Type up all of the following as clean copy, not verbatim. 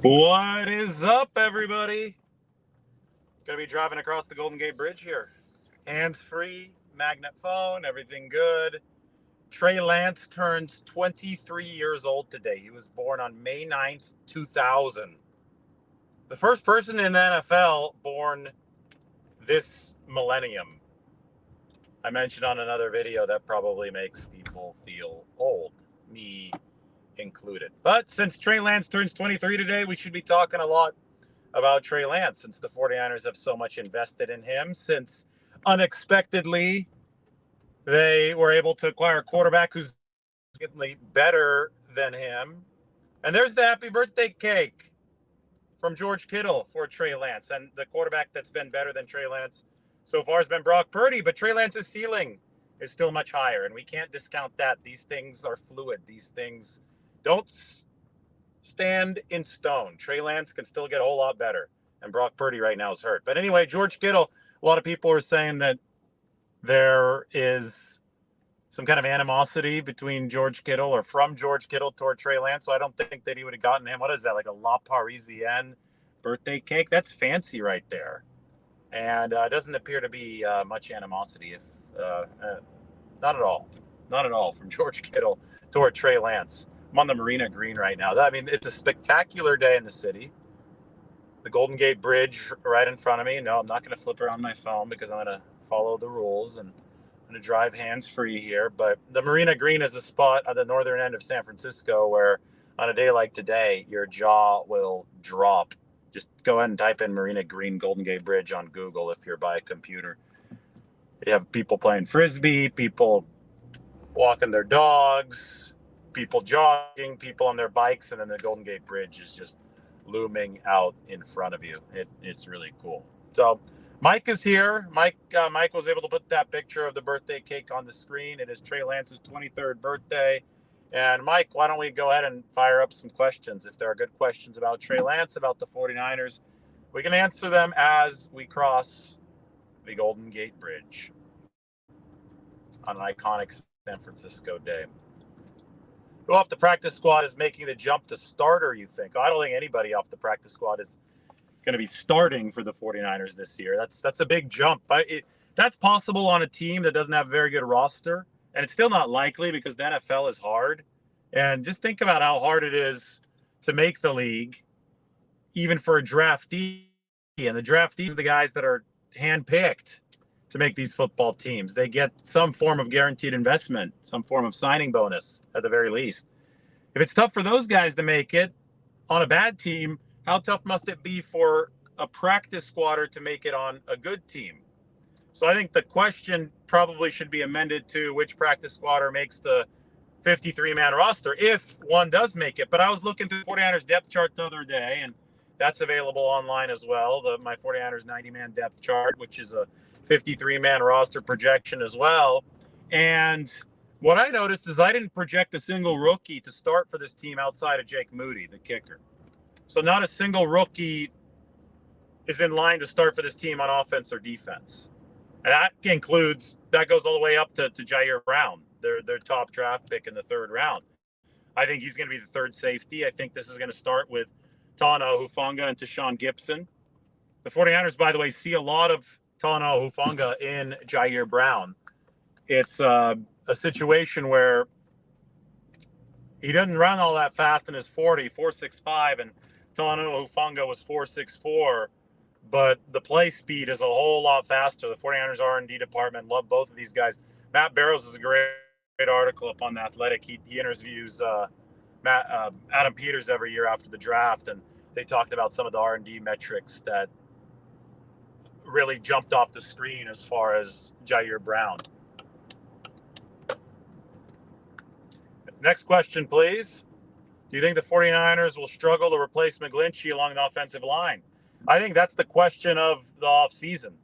What is up, everybody? Gonna be driving across the Golden Gate Bridge here. Hands-free, magnet phone, everything good. Trey Lance turns 23 years old today. He was born on May 9th, 2000. The first person in the NFL born this millennium. I mentioned on another video that probably makes people feel old, me included. But since Trey Lance turns 23 today, we should be talking a lot about Trey Lance, since the 49ers have so much invested in him, since unexpectedly they were able to acquire a quarterback who's significantly better than him. And there's the happy birthday cake from George Kittle for Trey Lance. And the quarterback that's been better than Trey Lance so far has been Brock Purdy, but Trey Lance's ceiling is still much higher, and we can't discount that. These things are fluid. These things don't stand in stone. Trey Lance can still get a whole lot better, and Brock Purdy right now is hurt. But anyway, George Kittle, a lot of people are saying that there is some kind of animosity between George Kittle or from George Kittle toward Trey Lance, so I don't think that he would have gotten him. What is that, like a La Parisienne birthday cake? That's fancy right there. And it doesn't appear to be much animosity, if not at all. Not at all from George Kittle toward Trey Lance. I'm on the Marina Green right now. I mean, it's a spectacular day in the city. The Golden Gate Bridge right in front of me. No, I'm not going to flip around my phone because I'm going to follow the rules, and I'm going to drive hands-free here. But the Marina Green is a spot at the northern end of San Francisco where on a day like today, your jaw will drop. Just go ahead and type in Marina Green Golden Gate Bridge on Google if you're by a computer. You have people playing Frisbee, people walking their dogs, people jogging, people on their bikes, and then the Golden Gate Bridge is just looming out in front of you. It's really cool. So Mike is here. Mike was able to put that picture of the birthday cake on the screen. It is Trey Lance's 23rd birthday. And Mike, why don't we go ahead and fire up some questions? If there are good questions about Trey Lance, about the 49ers, we can answer them as we cross the Golden Gate Bridge on an iconic San Francisco day. Who off the practice squad is making the jump to starter, you think? I don't think anybody off the practice squad is going to be starting for the 49ers this year. That's a big jump. That's possible on a team that doesn't have a very good roster, and it's still not likely because the NFL is hard. And just think about how hard it is to make the league, even for a draftee. And the draftees are the guys that are handpicked to make these football teams. They get some form of guaranteed investment, some form of signing bonus at the very least. If it's tough for those guys to make it on a bad team, how tough must it be for a practice squatter to make it on a good team? So I think the question probably should be amended to which practice squatter makes the 53-man roster, if one does make it. But I was looking through the 49ers depth chart the other day, and that's available online as well, my 49ers 90-man depth chart, which is a 53-man roster projection as well. And what I noticed is I didn't project a single rookie to start for this team outside of Jake Moody, the kicker. So not a single rookie is in line to start for this team on offense or defense. And that goes all the way up to Jair Brown, their top draft pick in the third round. I think he's going to be the third safety. I think this is going to start with Talanoa Hufanga and Tashawn Gibson. The 49ers, by the way, see a lot of Talanoa Hufanga in Jair Brown. It's a situation where he doesn't run all that fast in his 4.65, and Talanoa Hufanga was 4.64, but the play speed is a whole lot faster. The 49ers R&D department love both of these guys. Matt Barrows is a great article up on The Athletic. He interviews Adam Peters every year after the draft, and they talked about some of the R&D metrics that really jumped off the screen as far as Jair Brown. Next question, please. Do you think the 49ers will struggle to replace McGlinchey along the offensive line? I think that's the question of the offseason.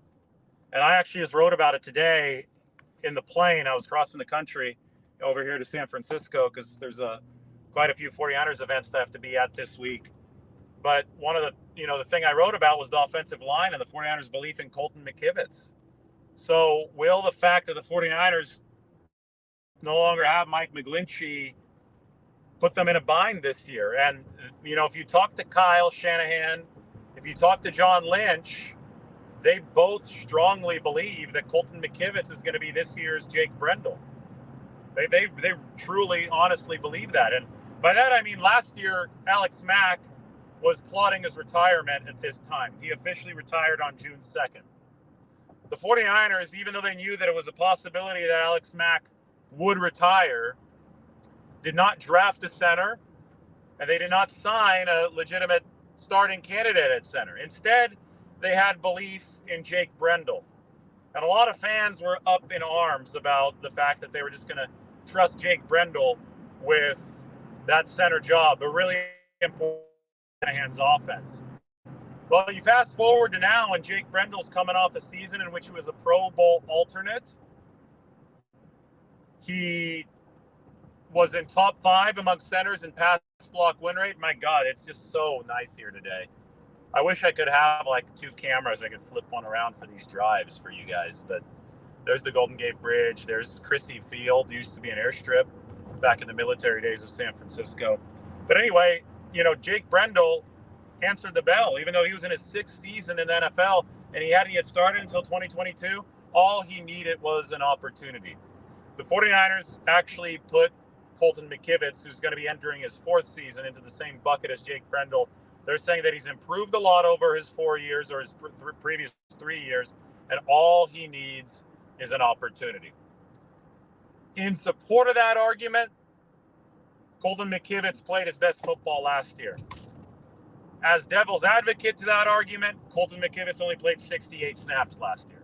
And I actually just wrote about it today in the plane. I was crossing the country over here to San Francisco because there's quite a few 49ers events that I have to be at this week. But one of the thing I wrote about was the offensive line and the 49ers' belief in Colton McKivitz. So will the fact that the 49ers no longer have Mike McGlinchey put them in a bind this year. And, if you talk to Kyle Shanahan, if you talk to John Lynch, they both strongly believe that Colton McKivitz is going to be this year's Jake Brendel. They truly, honestly believe that. And by that, I mean last year, Alex Mack was plotting his retirement at this time. He officially retired on June 2nd. The 49ers, even though they knew that it was a possibility that Alex Mack would retire, did not draft a center, and they did not sign a legitimate starting candidate at center. Instead, they had belief in Jake Brendel. And a lot of fans were up in arms about the fact that they were just going to trust Jake Brendel with that center job, but really important Shanahan's offense. Well, you fast forward to now, and Jake Brendel's coming off a season in which he was a Pro Bowl alternate. He was in top 5 among centers in pass block win rate. My God, it's just so nice here today. I wish I could have like 2 cameras. I could flip one around for these drives for you guys. But there's the Golden Gate Bridge. There's Chrissy Field. It used to be an airstrip back in the military days of San Francisco. But anyway, Jake Brendel answered the bell. Even though he was in his 6th season in the NFL and he hadn't yet started until 2022, all he needed was an opportunity. The 49ers actually put Colton McKivitz, who's going to be entering his 4th season, into the same bucket as Jake Brendel. They're saying that he's improved a lot over his 4 years or his previous 3 years, and all he needs is an opportunity. In support of that argument, Colton McKivitz played his best football last year. As devil's advocate to that argument, Colton McKivitz only played 68 snaps last year.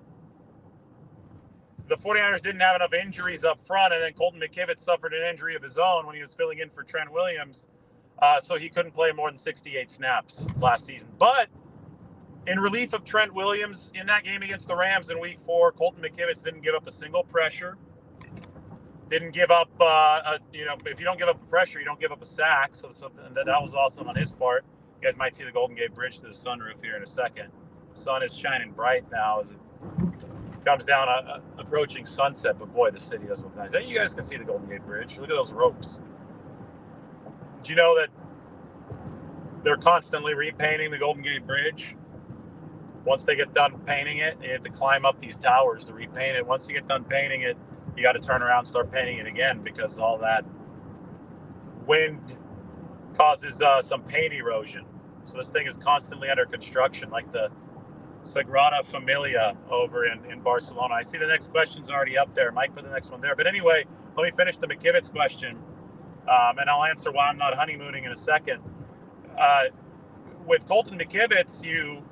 The 49ers didn't have enough injuries up front, and then Colton McKivitz suffered an injury of his own when he was filling in for Trent Williams, so he couldn't play more than 68 snaps last season. But in relief of Trent Williams, in that game against the Rams in Week 4, Colton McKivitz didn't give up a single pressure. Didn't give up, if you don't give up a pressure, you don't give up a sack. So that was awesome on his part. You guys might see the Golden Gate Bridge through the sunroof here in a second. The sun is shining bright now as it comes down approaching sunset, but boy, the city does look nice. Hey, you guys can see the Golden Gate Bridge. Look at those ropes. Did you know that they're constantly repainting the Golden Gate Bridge? Once they get done painting it, you have to climb up these towers to repaint it. Once you get done painting it, you got to turn around and start painting it again because all that wind causes some paint erosion. So this thing is constantly under construction, like the Sagrada Familia over in Barcelona. I see the next question's already up there. Mike put the next one there. But anyway, let me finish the McKivitz question, and I'll answer why I'm not honeymooning in a second. With Colton McKivitz, you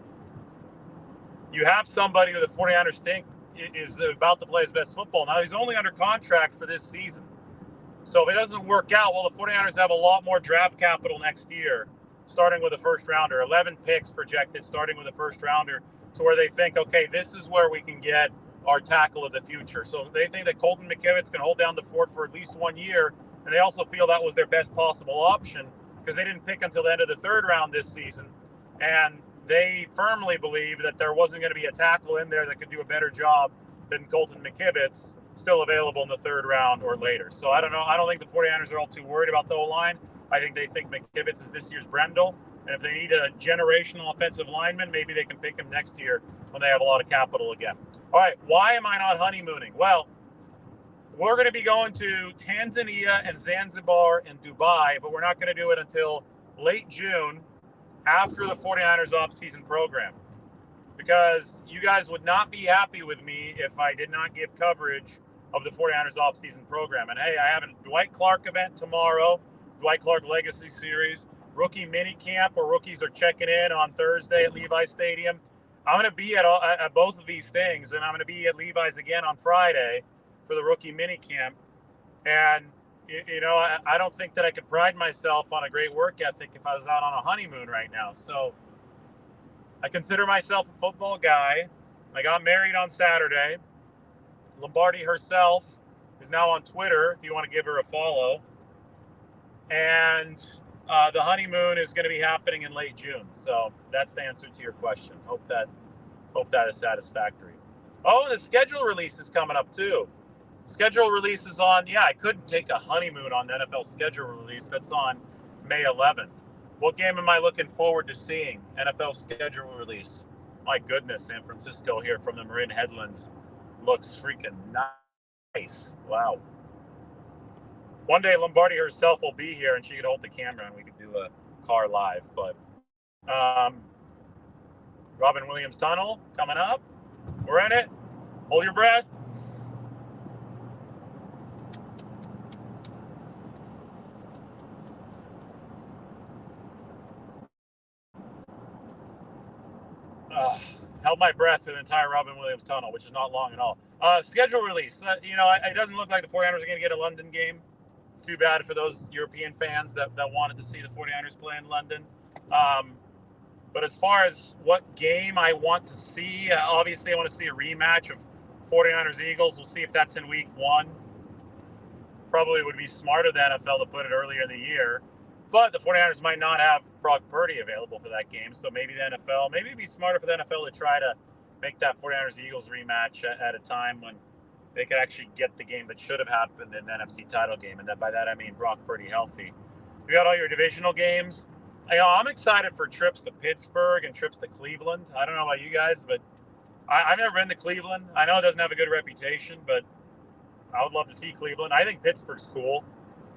have somebody who the 49ers think is about to play his best football. Now, he's only under contract for this season. So if it doesn't work out, well, the 49ers have a lot more draft capital next year, starting with a first rounder, 11 picks projected, starting with a first rounder, to where they think, okay, this is where we can get our tackle of the future. So they think that Colton McKivitz can hold down the fort for at least 1 year, and they also feel that was their best possible option because they didn't pick until the end of the 3rd round this season, and they firmly believe that there wasn't going to be a tackle in there that could do a better job than Colton McKivitz, still available in the 3rd round or later. So I don't know. I don't think the 49ers are all too worried about the O-line. I think they think McKivitz is this year's Brendel. And if they need a generational offensive lineman, maybe they can pick him next year when they have a lot of capital again. All right, why am I not honeymooning? Well, we're going to be going to Tanzania and Zanzibar and Dubai, but we're not going to do it until late June after the 49ers offseason program, because you guys would not be happy with me if I did not give coverage of the 49ers offseason program. And hey, I have a Dwight Clark event tomorrow, Dwight Clark Legacy Series, rookie mini camp where rookies are checking in on Thursday at Levi Stadium. I'm going to be at both of these things, and I'm going to be at Levi's again on Friday for the rookie mini camp. And I don't think that I could pride myself on a great work ethic if I was out on a honeymoon right now. So I consider myself a football guy. I got married on Saturday. Lombardi herself is now on Twitter if you want to give her a follow. And the honeymoon is going to be happening in late June. So that's the answer to your question. Hope that is satisfactory. Oh, the schedule release is coming up too. Schedule release is on. Yeah, I couldn't take a honeymoon on the NFL schedule release. That's on May 11th. What game am I looking forward to seeing? NFL schedule release. My goodness, San Francisco here from the Marin Headlands looks freaking nice. Wow. One day Lombardi herself will be here and she could hold the camera and we could do a car live. But Robin Williams Tunnel coming up. We're in it. Hold your breath. Held my breath through the entire Robin Williams Tunnel, which is not long at all. Schedule release. It doesn't look like the 49ers are going to get a London game. It's too bad for those European fans that wanted to see the 49ers play in London. But as far as what game I want to see, obviously I want to see a rematch of 49ers-Eagles. We'll see if that's in week 1. Probably would be smart of the NFL to put it earlier in the year. But the 49ers might not have Brock Purdy available for that game. So maybe it'd be smarter for the NFL to try to make that 49ers-Eagles rematch at a time when they could actually get the game that should have happened in the NFC title game. And by that, I mean Brock Purdy healthy. You got all your divisional games. I'm excited for trips to Pittsburgh and trips to Cleveland. I don't know about you guys, but I've never been to Cleveland. I know it doesn't have a good reputation, but I would love to see Cleveland. I think Pittsburgh's cool,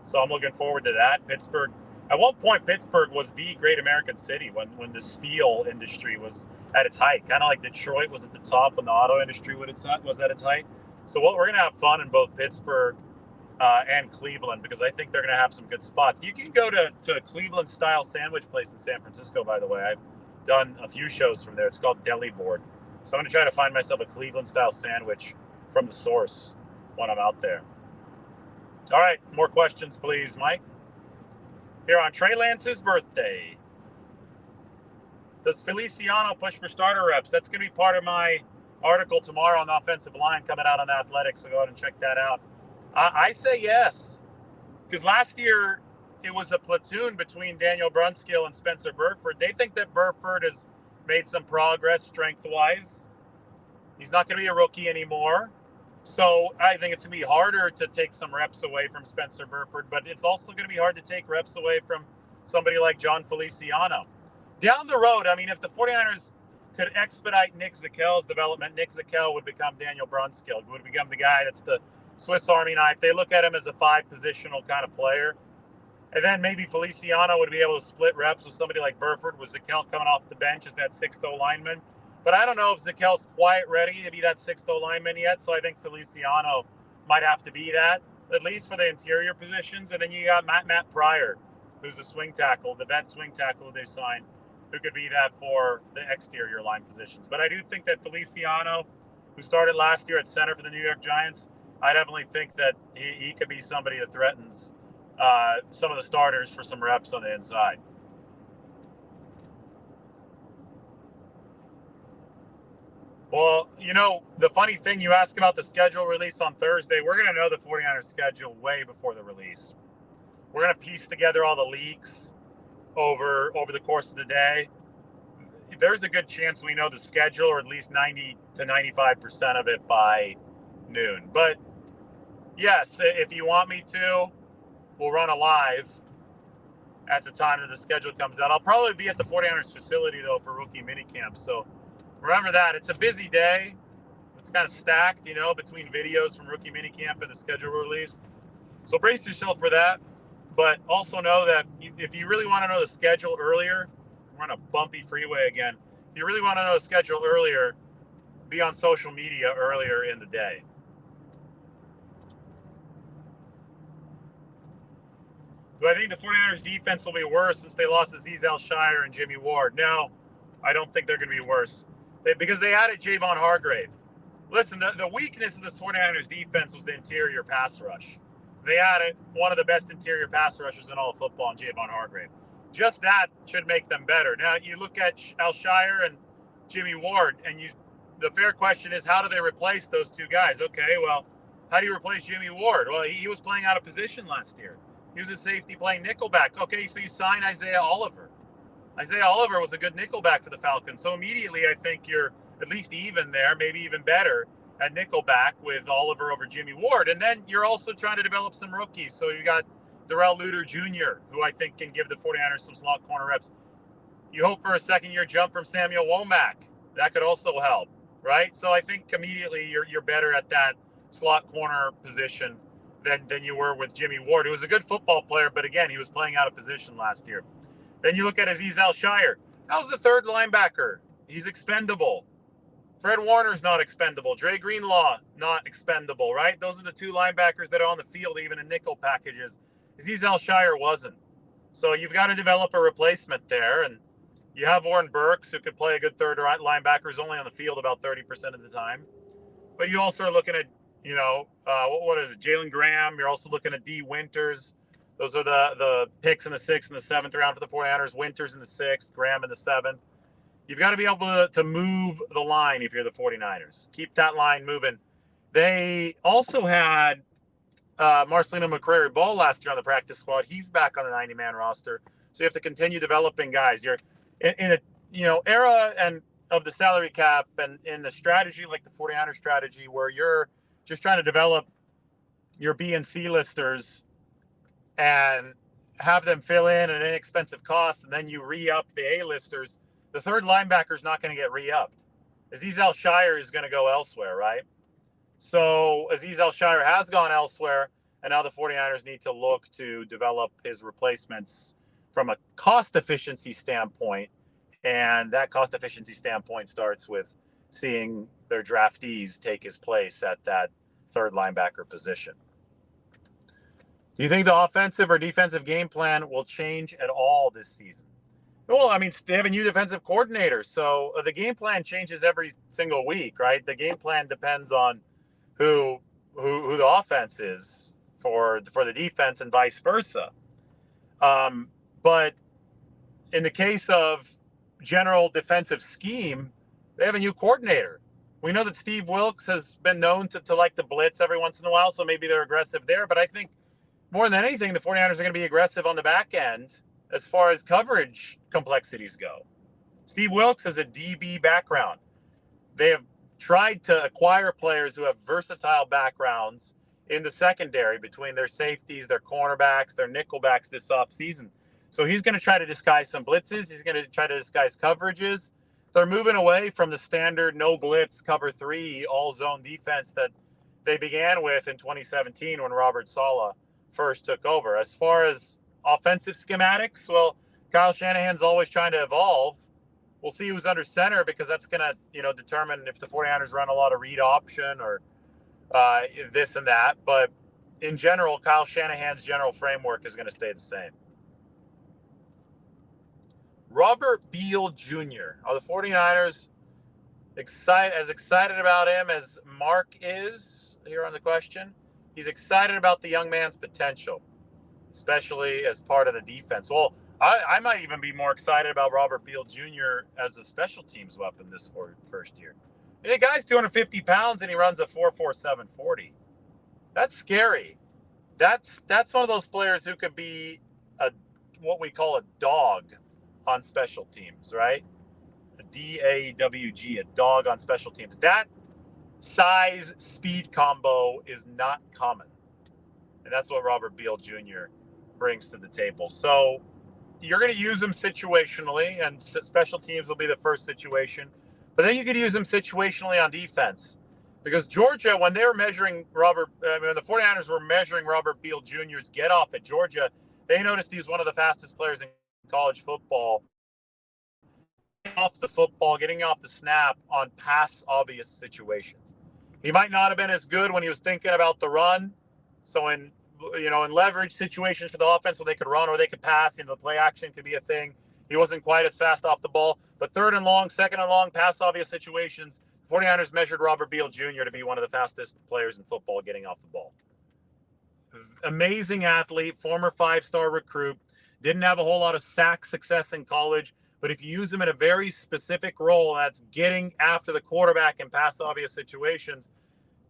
so I'm looking forward to that. Pittsburgh. At one point, Pittsburgh was the great American city when the steel industry was at its height. Kind of like Detroit was at the top when the auto industry was at its height. So we're going to have fun in both Pittsburgh and Cleveland because I think they're going to have some good spots. You can go to a Cleveland-style sandwich place in San Francisco, by the way. I've done a few shows from there. It's called Deli Board. So I'm going to try to find myself a Cleveland-style sandwich from the source when I'm out there. All right, more questions, please, Mike. Here on Trey Lance's birthday. Does Feliciano push for starter reps? That's going to be part of my article tomorrow on the offensive line coming out on The Athletic, so go ahead and check that out. I say yes, because last year it was a platoon between Daniel Brunskill and Spencer Burford. They think that Burford has made some progress strength-wise. He's not going to be a rookie anymore. So I think it's going to be harder to take some reps away from Spencer Burford, but it's also going to be hard to take reps away from somebody like John Feliciano. Down the road, I mean, if the 49ers could expedite Nick Zakel's development, Nick Zakel would become Daniel Brunskill, would become the guy that's the Swiss Army knife. They look at him as a 5-positional kind of player. And then maybe Feliciano would be able to split reps with somebody like Burford, with Zakel coming off the bench as that 6th lineman. But I don't know if Zakel's quite ready to be that 6th lineman yet, so I think Feliciano might have to be that, at least for the interior positions. And then you got Matt Pryor, who's the swing tackle, the vet swing tackle they signed, who could be that for the exterior line positions. But I do think that Feliciano, who started last year at center for the New York Giants, I definitely think that he could be somebody that threatens some of the starters for some reps on the inside. Well, the funny thing, you ask about the schedule release on Thursday, we're going to know the 49ers schedule way before the release. We're going to piece together all the leaks over the course of the day. There's a good chance we know the schedule, or at least 90 to 95% of it by noon. But yes, if you want me to, we'll run a live at the time that the schedule comes out. I'll probably be at the 49ers facility, though, for rookie minicamp. So remember that. It's a busy day. It's kind of stacked, between videos from rookie minicamp and the schedule release. So brace yourself for that. But also know that if you really want to know the schedule earlier, we're on a bumpy freeway again. If you really want to know the schedule earlier, be on social media earlier in the day. Do I think the 49ers defense will be worse since they lost Azeez Al-Shaair and Jimmy Ward? No, I don't think they're going to be worse. Because they added Javon Hargrave. Listen, the weakness of the 49ers defense was the interior pass rush. They added one of the best interior pass rushers in all of football in Javon Hargrave. Just that should make them better. Now, you look at Al-Shaair and Jimmy Ward, and the fair question is, how do they replace those two guys? Okay, well, how do you replace Jimmy Ward? Well, he was playing out of position last year. He was a safety playing nickelback. Okay, so you sign Isaiah Oliver. Isaiah Oliver was a good nickelback for the Falcons. So immediately I think you're at least even there, maybe even better. at nickelback with Oliver over Jimmy Ward. And then you're also trying to develop some rookies. So you got Darrell Luter Jr., who I think can give the 49ers some slot corner reps. You hope for a second-year jump from Samuel Womack. That could also help, right? So I think immediately you're better at that slot corner position than you were with Jimmy Ward, who was a good football player, but again, he was playing out of position last year. Then you look at Azeez Al-Shire. That was the third linebacker. He's expendable. Fred Warner's not expendable. Dre Greenlaw, not expendable, right? Those are the two linebackers that are on the field, even in nickel packages. Azeez Al-Shire wasn't. So you've got to develop a replacement there. And you have Warren Burks, who could play a good third linebacker, who's only on the field about 30% of the time. But you also are looking at, what is it, Jalen Graham. You're also looking at D. Winters. Those are the picks in the 6th and the 7th round for the 49ers. Winters in the 6th, Graham in the 7th. You've got to be able to move the line if you're the 49ers. Keep that line moving. They also had Marcelino McCrary-Ball last year on the practice squad. He's back on the 90-man roster. So you have to continue developing guys. You're in a era and of the salary cap and in the strategy like the 49ers strategy where you're just trying to develop your B and C listers and have them fill in at an inexpensive cost, and then you re-up the A-listers. The third linebacker is not going to get re-upped. Azeez Al-Shire is going to go elsewhere, right? So Azeez Al-Shire has gone elsewhere, and now the 49ers need to look to develop his replacements from a cost efficiency standpoint. And that cost efficiency standpoint starts with seeing their draftees take his place at that third linebacker position. Do you think the offensive or defensive game plan will change at all this season? Well, I mean, they have a new defensive coordinator, so the game plan changes every single week, right? The game plan depends on who the offense is for the defense and vice versa. But in the case of general defensive scheme, they have a new coordinator. We know that Steve Wilks has been known to like to blitz every once in a while, so maybe they're aggressive there. But I think more than anything, the 49ers are going to be aggressive on the back end as far as coverage complexities go. Steve Wilks has a DB background. They have tried to acquire players who have versatile backgrounds in the secondary between their safeties, their cornerbacks, their nickelbacks this offseason. So he's going to try to disguise some blitzes. He's going to try to disguise coverages. They're moving away from the standard no blitz, cover 3, all zone defense that they began with in 2017 when Robert Saleh first took over. As far as offensive schematics, well, Kyle Shanahan's always trying to evolve. We'll see who's under center because that's going to, determine if the 49ers run a lot of read option or this and that. But in general, Kyle Shanahan's general framework is going to stay the same. Robert Beal Jr. Are the 49ers excited about him as Mark is here on the question? He's excited about the young man's potential, especially as part of the defense. Well, I might even be more excited about Robert Beal Jr. as a special teams weapon this first year. And the guy's 250 pounds and he runs a 4.47 40. That's scary. That's one of those players who could be what we call a dog on special teams, right? A DAWG, a dog on special teams. That size speed combo is not common. And that's what Robert Beal Jr. brings to the table. So you're going to use him situationally, and special teams will be the first situation. But then you could use him situationally on defense. Because Georgia, when they were measuring the 49ers were measuring Robert Beal Jr.'s get off at Georgia, they noticed he's one of the fastest players in college football. Off the football, getting off the snap on pass obvious situations. He might not have been as good when he was thinking about the run. So in leverage situations for the offense where they could run or they could pass, the play action could be a thing. He wasn't quite as fast off the ball. But third and long, second and long, pass obvious situations, 49ers measured Robert Beal Jr. to be one of the fastest players in football getting off the ball. Amazing athlete, former 5-star recruit, didn't have a whole lot of sack success in college, but if you use him in a very specific role, that's getting after the quarterback in pass obvious situations,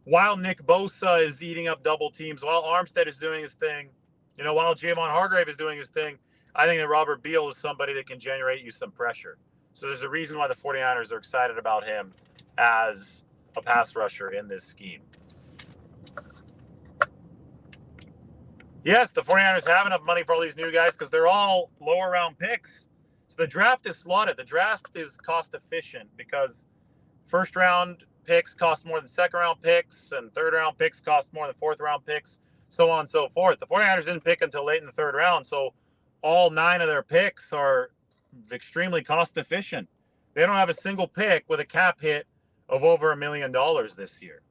while Nick Bosa is eating up double teams, while Armstead is doing his thing, while Javon Hargrave is doing his thing, I think that Robert Beal is somebody that can generate you some pressure. So there's a reason why the 49ers are excited about him as a pass rusher in this scheme. Yes, the 49ers have enough money for all these new guys because they're all lower round picks. So the draft is slotted. The draft is cost efficient because first round picks cost more than second round picks, and third round picks cost more than fourth round picks, so on and so forth. The 49ers didn't pick until late in the third round, so all 9 of their picks are extremely cost efficient. They don't have a single pick with a cap hit of over $1 million this year.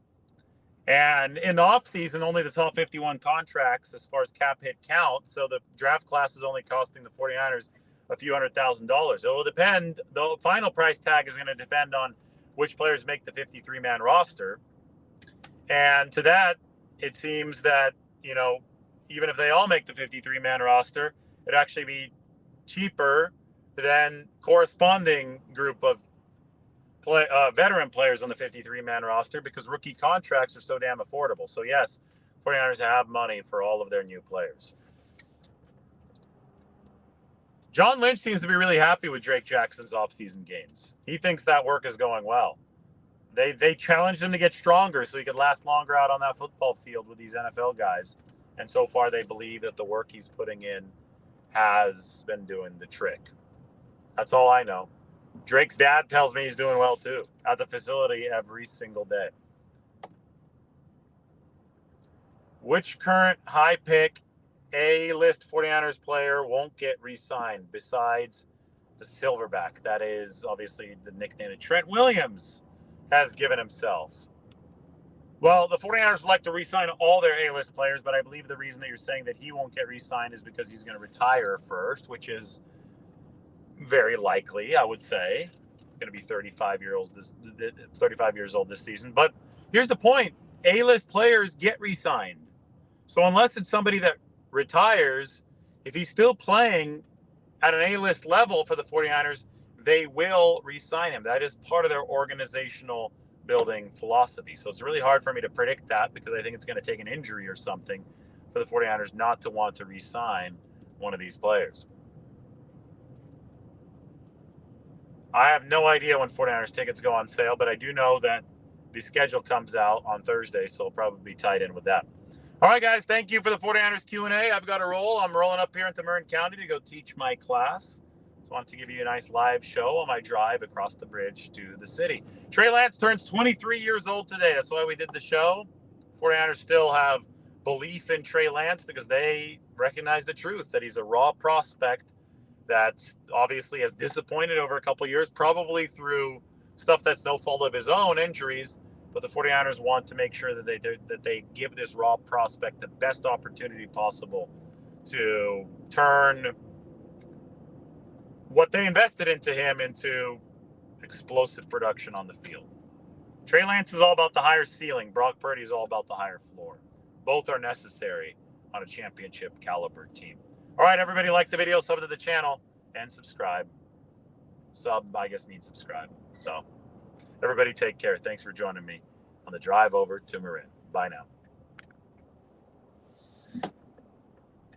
And in the offseason, only the top 51 contracts as far as cap hit count. So the draft class is only costing the 49ers a few $100,000. It will depend. The final price tag is going to depend on which players make the 53-man roster. And to that, it seems that, even if they all make the 53-man roster, it'd actually be cheaper than corresponding group of veteran players on the 53-man roster because rookie contracts are so damn affordable. So yes, 49ers have money for all of their new players. John Lynch seems to be really happy with Drake Jackson's offseason gains. He thinks that work is going well. They challenged him to get stronger so he could last longer out on that football field with these NFL guys. And so far they believe that the work he's putting in has been doing the trick. That's all I know. Drake's dad tells me he's doing well too at the facility every single day. Which current high pick A-list 49ers player won't get re-signed besides the Silverback? That is obviously the nickname that Trent Williams has given himself. Well, the 49ers would like to re-sign all their A-list players, but I believe the reason that you're saying that he won't get re-signed is because he's going to retire first, which is very likely, I would say. Going to be 35 years old this season. But here's the point. A-list players get re-signed. So unless it's somebody that retires, if he's still playing at an A-list level for the 49ers, they will re-sign him. That is part of their organizational building philosophy. So it's really hard for me to predict that because I think it's going to take an injury or something for the 49ers not to want to re-sign one of these players. I have no idea when 49ers tickets go on sale, but I do know that the schedule comes out on Thursday, so it'll probably be tied in with that. All right, guys, thank you for the 49ers Q&A. I've got to roll. I'm rolling up here into Marin County to go teach my class. So I wanted to give you a nice live show on my drive across the bridge to the city. Trey Lance turns 23 years old today. That's why we did the show. 49ers still have belief in Trey Lance because they recognize the truth that he's a raw prospect that obviously has disappointed over a couple of years, probably through stuff that's no fault of his own, injuries. But the 49ers want to make sure that they give this raw prospect the best opportunity possible to turn what they invested into him into explosive production on the field. Trey Lance is all about the higher ceiling. Brock Purdy is all about the higher floor. Both are necessary on a championship caliber team. All right, everybody, like the video, sub to the channel, and subscribe. Sub, I guess, means subscribe. So everybody take care. Thanks for joining me on the drive over to Marin. Bye now.